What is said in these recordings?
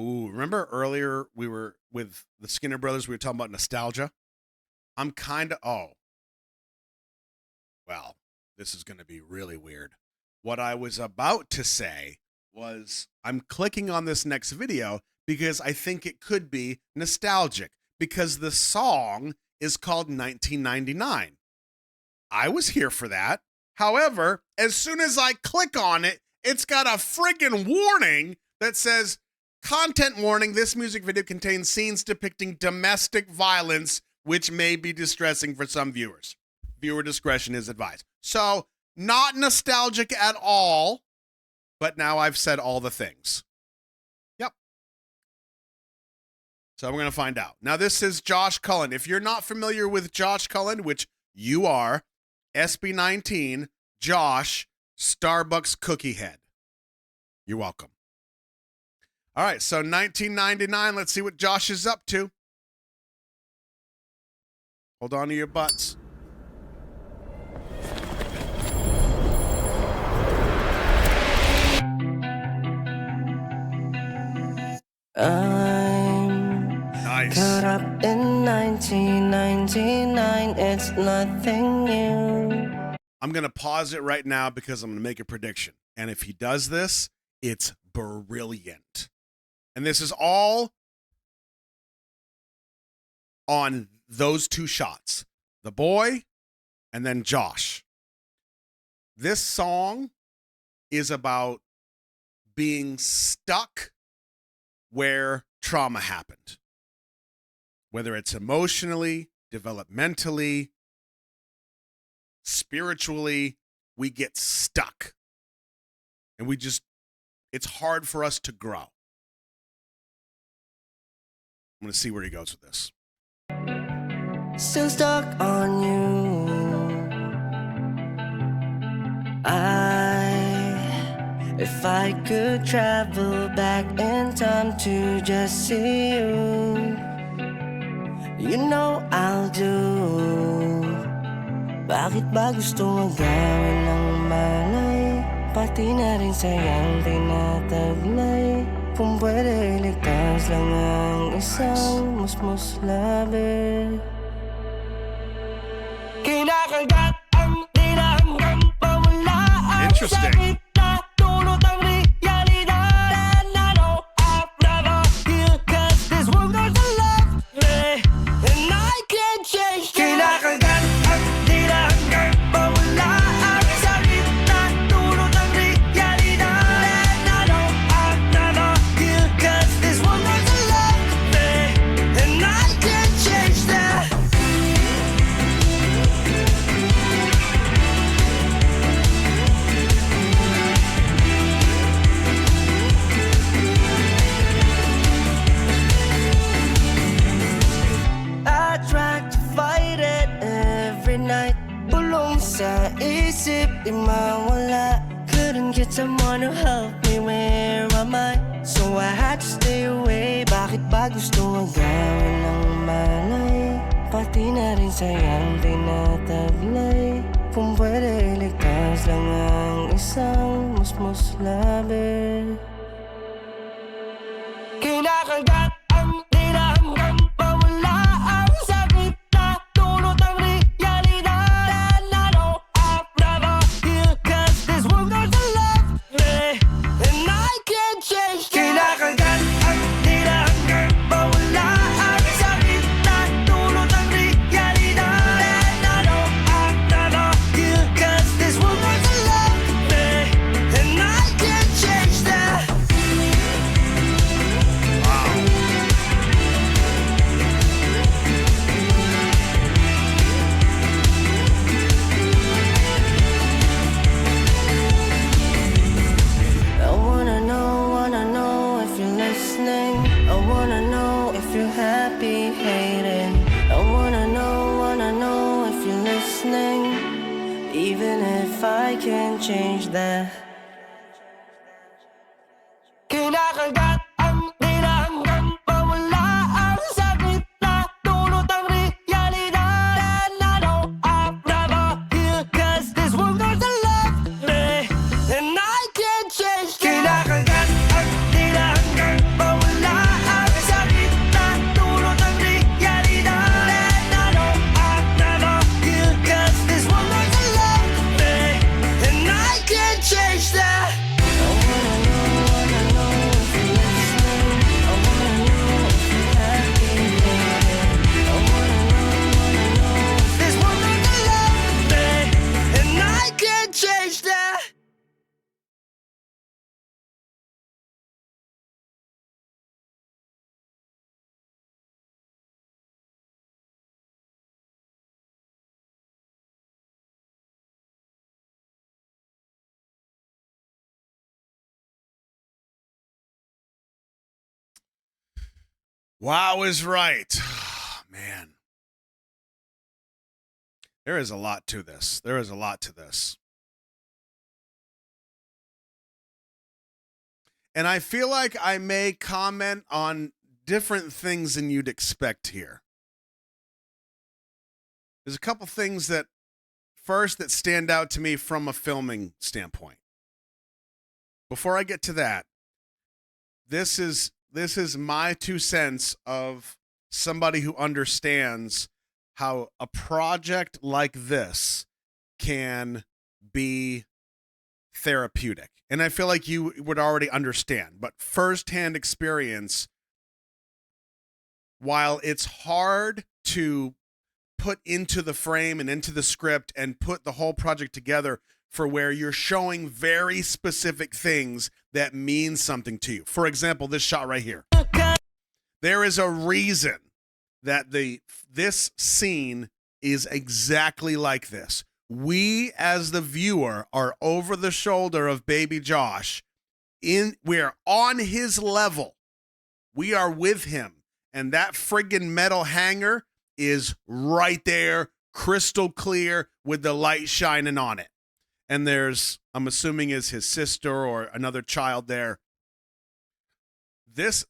Ooh, remember earlier we were with the Skinner Brothers, we were talking about nostalgia? I'm kind of, well, this is going to be really weird. What I was about to say was I'm clicking on this next video because I think it could be nostalgic because the song is called 1999. I was here for that. However, as soon as I click on it, it's got a friggin' warning that says, content warning, this music video contains scenes depicting domestic violence, which may be distressing for some viewers. Viewer discretion is advised. So, not nostalgic at all, but now I've said all the things. Yep. So we're going to find out. Now, this is Josh Cullen. If you're not familiar with Josh Cullen, which you are, SB19, Josh, Starbucks Cookie Head. You're welcome. All right, so 1999, let's see what Josh is up to. Hold on to your butts. I'm Nice. caught up in 1999, it's nothing new. I'm going to pause it right now because I'm going to make a prediction. And if he does this, it's brilliant. And this is all on those two shots, the boy and then Josh. This song is about being stuck where trauma happened, whether it's emotionally, developmentally, spiritually, we get stuck. And it's hard for us to grow. I'm going to see where he goes with this. Still stuck on you. If I could travel back in time to just see you, you know I'll do. Bakit ba gusto mo gawin ng malay? Pati na rin sayang tinataglay. Kung pwede iligtas lang ang isang musmus labi. Kinakagat ang di na hanggang pawala ang Interesting. sakit na dulot ang realidad. And I know I've never healed, 'cause this world doesn't love me, and I can't change that. Kinakagat ang di na hanggang pawala ang sakit na dulot ang realidad. And I know I've never healed, 'cause this world doesn't love me, and I can't change that. I tried to fight it every night. Bulong sa isip, di mawala. Couldn't get someone to help me, where am I? So I had to stay away. Bakit ba gusto agawin ng malay? Pati na rin sayang tinataglay. Kung pwede iligtas lang ang isang musmus labi. Kinakagat ang di na hanggang pawala ang sakit na dulot ang realidad. And I know I've never healed, 'cause this world doesn't love me, and I can't change that. Kinakagat ang di na hanggang pawala ang sakit na dulot ang realidad. And I know I've never healed, 'cause this world doesn't love me, and I can't change that. I wanna know if you're listening. I wanna know if you're happy hating. I wanna know if you're listening. Even if I can't change that. Kinakagat ang di na hanggang pawala ang sakit na dulot ang realidad. And I know I've never healed, 'cause this world doesn't love me, and I can't change that. Kinakagat ang di na hanggang pawala Wow is right. Man. There is a lot to this. There is a lot to this. And I feel like I may comment on different things than you'd expect here. There's a couple things that stand out to me from a filming standpoint. Before I get to that, this is my 2 cents of somebody who understands how a project like this can be therapeutic. And I feel like you would already understand, but firsthand experience, while it's hard to put into the frame and into the script and put the whole project together for where you're showing very specific things that mean something to you. For example, this shot right here. There is a reason that this scene is exactly like this. We as the viewer are over the shoulder of baby Josh. We're on his level. We are with him. And that friggin' metal hanger is right there, crystal clear, with the light shining on it. And there's, I'm assuming, is his sister or another child there. This,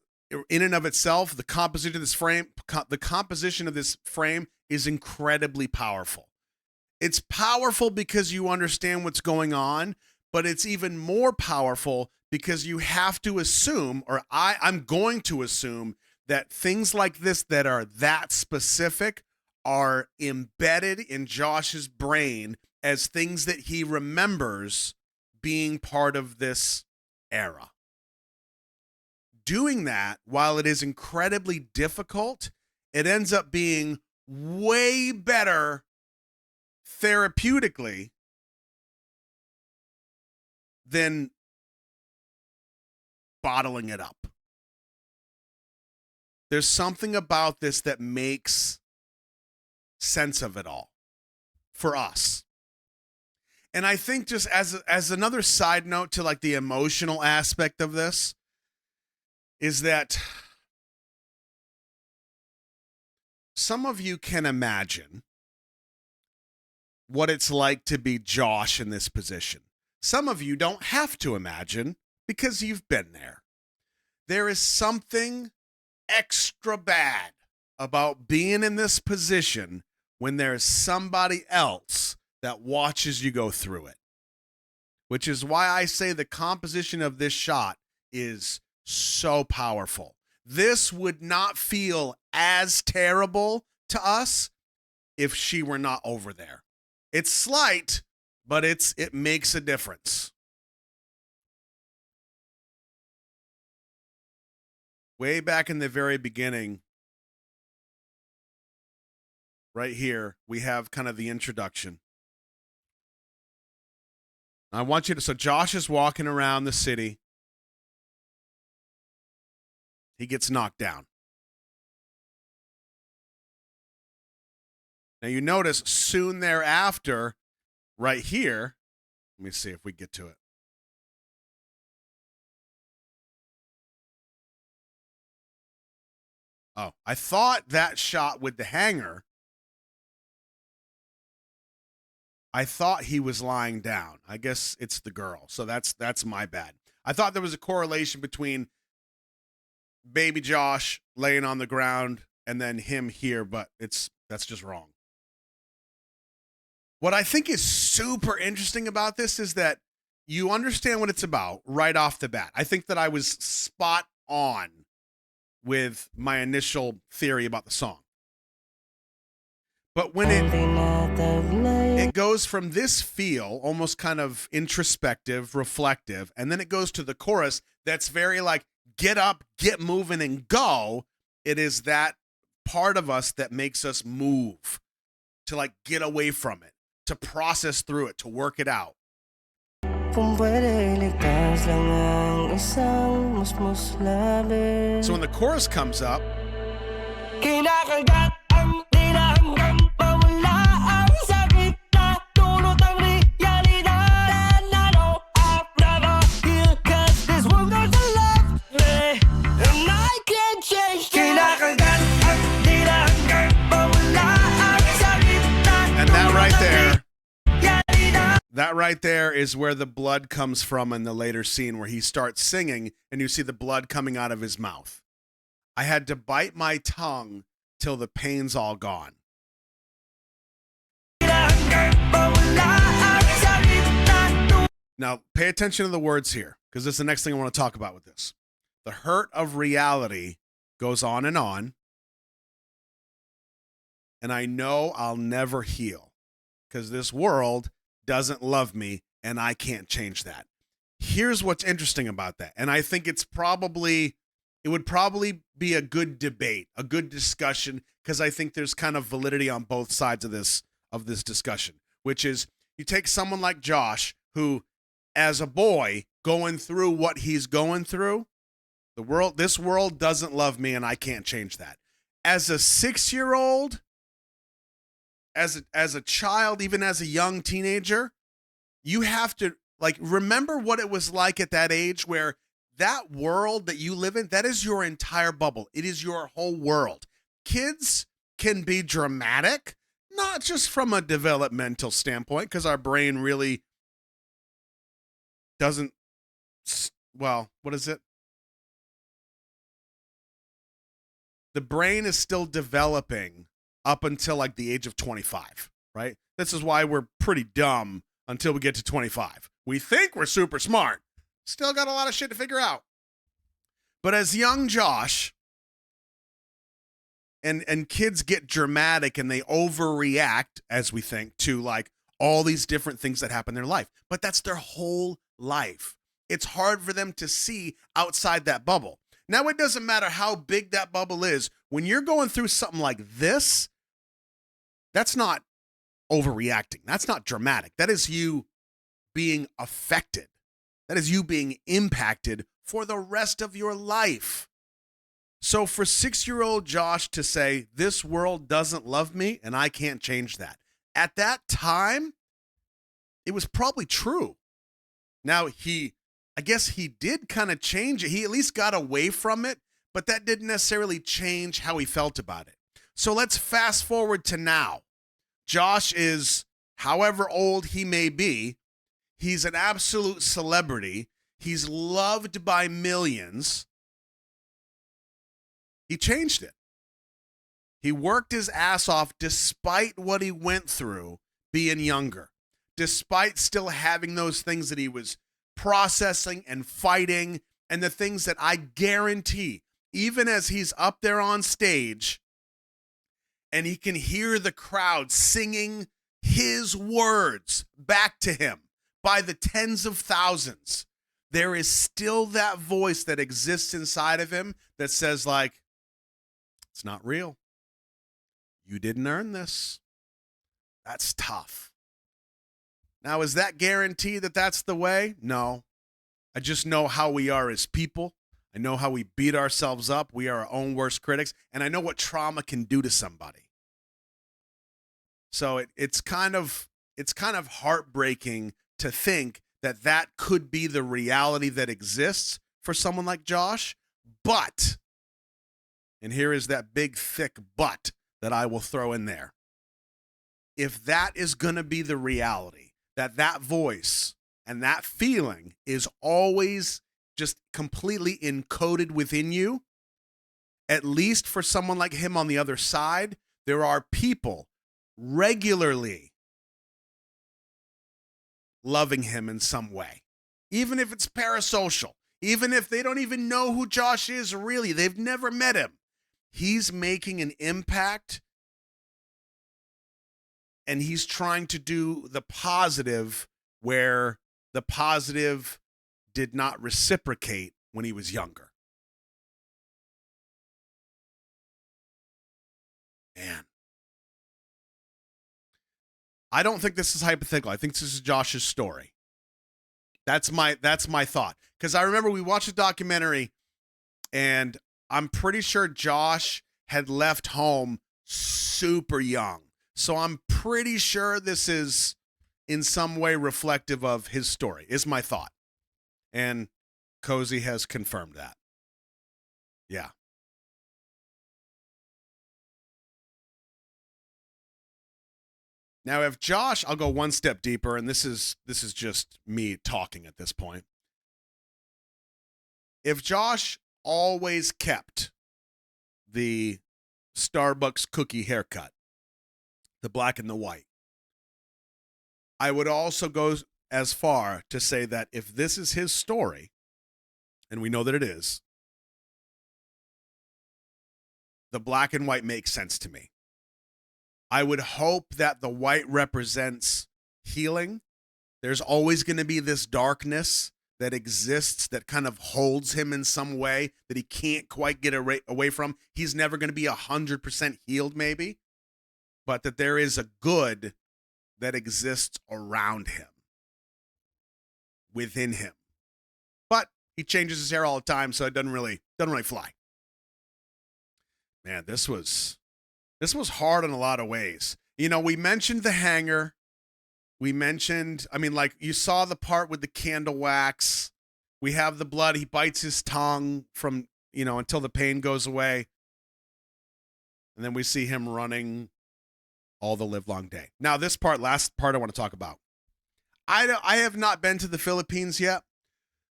in and of itself, the composition of this frame is incredibly powerful. It's powerful because you understand what's going on, but it's even more powerful because you have to assume, or I'm going to assume, that things like this that are that specific are embedded in Josh's brain as things that he remembers being part of this era. Doing that, while it is incredibly difficult, it ends up being way better therapeutically than bottling it up. There's something about this that makes sense of it all for us. And I think, just as another side note to like the emotional aspect of this, is that some of you can imagine what it's like to be Josh in this position. Some of you don't have to imagine because you've been there. There is something extra bad about being in this position when there's somebody else that watches you go through it. Which is why I say the composition of this shot is so powerful. This would not feel as terrible to us if she were not over there. It's slight, but it makes a difference. Way back in the very beginning, right here, we have kind of the introduction. I want you to, so Josh is walking around the city. He gets knocked down. Now you notice soon thereafter, right here, let me see if we get to it. Oh, I thought that shot with the hanger, I thought he was lying down. I guess it's the girl. So that's my bad. I thought there was a correlation between baby Josh laying on the ground and then him here, but that's just wrong. What I think is super interesting about this is that you understand what it's about right off the bat. I think that I was spot on with my initial theory about the song. But when it goes from this feel, almost kind of introspective, reflective, and then it goes to the chorus that's very like, get up, get moving, and go. It is that part of us that makes us move, to like get away from it, to process through it, to work it out. So when the chorus comes up, That right there is where the blood comes from in the later scene where he starts singing and you see the blood coming out of his mouth. I had to bite my tongue till the pain's all gone. Now, pay attention to the words here, because this is the next thing I want to talk about with this. The hurt of reality goes on, and I know I'll never heal, because this world doesn't love me, and I can't change that. Here's what's interesting about that, and I think it would probably be a good debate, a good discussion, because I think there's kind of validity on both sides of this discussion, which is you take someone like Josh, who, as a boy, going through what he's going through, this world doesn't love me, and I can't change that. As a 6-year-old, as a child, even as a young teenager, you have to remember what it was like at that age, where that world that you live in, that is your entire bubble. It is your whole world. Kids can be dramatic, not just from a developmental standpoint, because our brain really doesn't, well, what is it? The brain is still developing up until like the age of 25, right? This is why we're pretty dumb until we get to 25. We think we're super smart. Still got a lot of shit to figure out. But as young Josh, and kids get dramatic and they overreact, as we think, to like all these different things that happen in their life. But that's their whole life. It's hard for them to see outside that bubble. Now, it doesn't matter how big that bubble is. When you're going through something like this, that's not overreacting. That's not dramatic. That is you being affected. That is you being impacted for the rest of your life. So for 6-year-old Josh to say, this world doesn't love me and I can't change that, at that time, it was probably true. Now, I guess he did kind of change it. He at least got away from it, but that didn't necessarily change how he felt about it. So let's fast forward to now. Josh is, however old he may be, he's an absolute celebrity. He's loved by millions. He changed it. He worked his ass off despite what he went through being younger, despite still having those things that he was processing and fighting, and the things that I guarantee, even as he's up there on stage and he can hear the crowd singing his words back to him by the tens of thousands, there is still that voice that exists inside of him that says, like, it's not real. You didn't earn this. That's tough. Now, is that guarantee that that's the way? No. I just know how we are as people. I know how we beat ourselves up. We are our own worst critics. And I know what trauma can do to somebody. So it's kind of heartbreaking to think that that could be the reality that exists for someone like Josh. But, and here is that big, thick but that I will throw in there. If that is going to be the reality, that voice and that feeling is always just completely encoded within you, at least for someone like him on the other side, there are people regularly loving him in some way, even if it's parasocial, even if they don't even know who Josh is really, they've never met him. He's making an impact, and he's trying to do the positive where the positive did not reciprocate when he was younger. Man. I don't think this is hypothetical. I think this is Josh's story. That's my thought. Because I remember we watched a documentary, and I'm pretty sure Josh had left home super young. So I'm pretty sure this is in some way reflective of his story, is my thought. And Cozy has confirmed that. Yeah. Now, if Josh, I'll go one step deeper, and this is just me talking at this point. If Josh always kept the Starbucks cookie haircut, the black and the white, I would also go as far to say that if this is his story, and we know that it is, the black and white makes sense to me. I would hope that the white represents healing. There's always going to be this darkness that exists that kind of holds him in some way that he can't quite get away from. He's never going to be 100% healed, maybe, but that there is a good that exists around him, within him. But he changes his hair all the time, so it doesn't really fly. Man, this was hard in a lot of ways. You know, we mentioned the hanger. We mentioned, I mean, like, you saw the part with the candle wax. We have the blood. He bites his tongue from, you know, until the pain goes away. And then we see him running all the livelong day. Now, this part, last part I want to talk about. I have not been to the Philippines yet,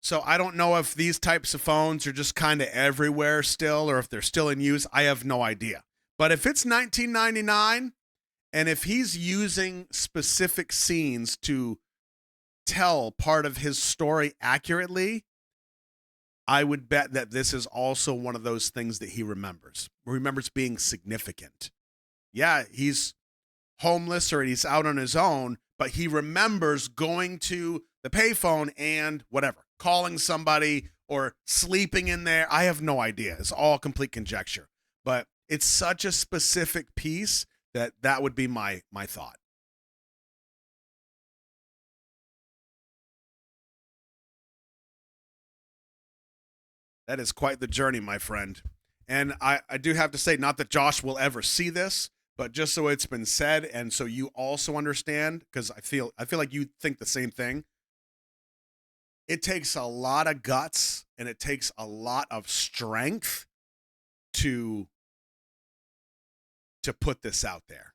so I don't know if these types of phones are just kind of everywhere still or if they're still in use. I have no idea. But if it's 1999 and if he's using specific scenes to tell part of his story accurately, I would bet that this is also one of those things that he remembers being significant. Yeah, he's homeless or he's out on his own, but he remembers going to the payphone and whatever, calling somebody or sleeping in there. I have no idea. It's all complete conjecture. But it's such a specific piece that would be my thought. That is quite the journey, my friend. And I do have to say, not that Josh will ever see this, but just so it's been said, and so you also understand, because I feel like you think the same thing. It takes a lot of guts and it takes a lot of strength to put this out there.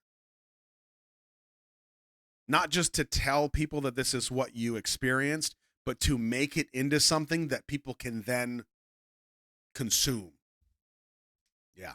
Not just to tell people that this is what you experienced, but to make it into something that people can then consume. Yeah.